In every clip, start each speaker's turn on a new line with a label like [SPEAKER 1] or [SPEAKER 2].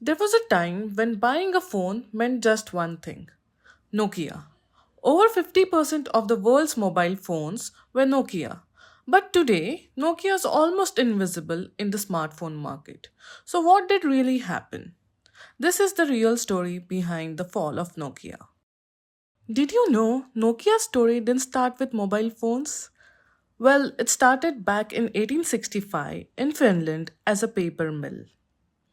[SPEAKER 1] There was a time when buying a phone meant just one thing: Nokia. Over 50% of the world's mobile phones were Nokia. But today, Nokia is almost invisible in the smartphone market. So, what did really happen? This is the real story behind the fall of Nokia. Did you know Nokia's story didn't start with mobile phones? Well, it started back in 1865 in Finland as a paper mill.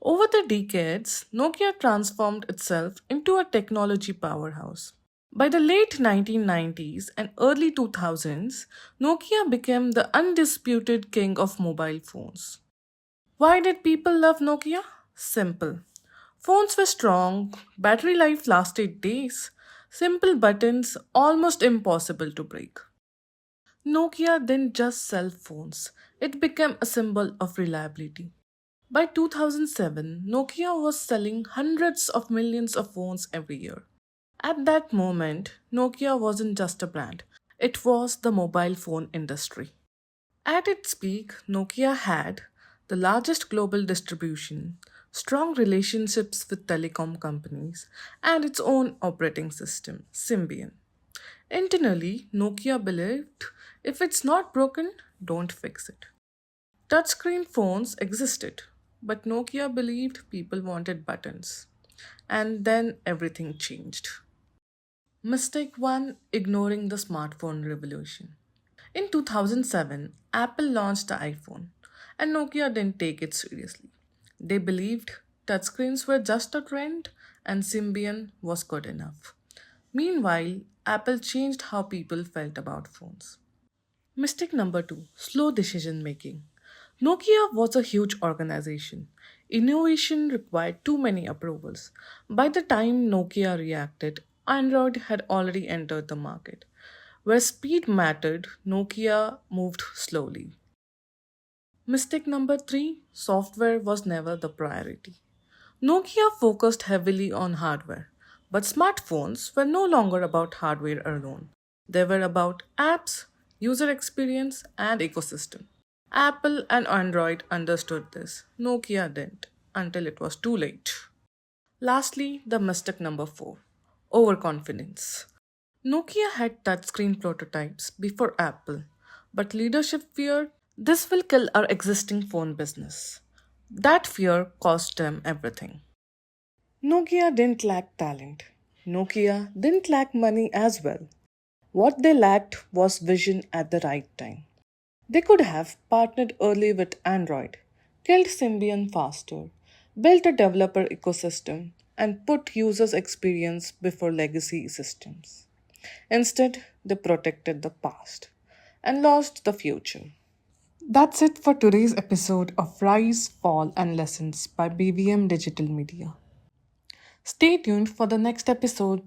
[SPEAKER 1] Over the decades, Nokia transformed itself into a technology powerhouse. By the late 1990s and early 2000s, Nokia became the undisputed king of mobile phones. Why did people love Nokia? Simple. Phones were strong, battery life lasted days, simple buttons, almost impossible to break. Nokia didn't just sell phones, it became a symbol of reliability. By 2007, Nokia was selling hundreds of millions of phones every year. At that moment, Nokia wasn't just a brand, it was the mobile phone industry. At its peak, Nokia had the largest global distribution, strong relationships with telecom companies, and its own operating system, Symbian. Internally, Nokia believed if it's not broken, don't fix it. Touchscreen phones existed, but Nokia believed people wanted buttons. And then everything changed. Mistake 1: ignoring the smartphone revolution. In 2007, Apple launched the iPhone, and Nokia didn't take it seriously. They believed touchscreens were just a trend and Symbian was good enough. Meanwhile, Apple changed how people felt about phones. Mistake number 2: slow decision making. Nokia was a huge organization. Innovation required too many approvals. By the time Nokia reacted, Android had already entered the market. Where speed mattered, Nokia moved slowly. Mistake number 3: software was never the priority. Nokia focused heavily on hardware, but smartphones were no longer about hardware alone. They were about apps, user experience, and ecosystem. Apple and Android understood this. Nokia didn't until it was too late. Lastly, the mistake number 4: overconfidence. Nokia had touchscreen prototypes before Apple, but leadership feared this will kill our existing phone business. That fear cost them everything. Nokia didn't lack talent. Nokia didn't lack money as well. What they lacked was vision at the right time. They could have partnered early with Android, killed Symbian faster, built a developer ecosystem, and put users' experience before legacy systems. Instead, they protected the past and lost the future. That's it for today's episode of Rise, Fall, and Lessons by BVM Digital Media. Stay tuned for the next episode.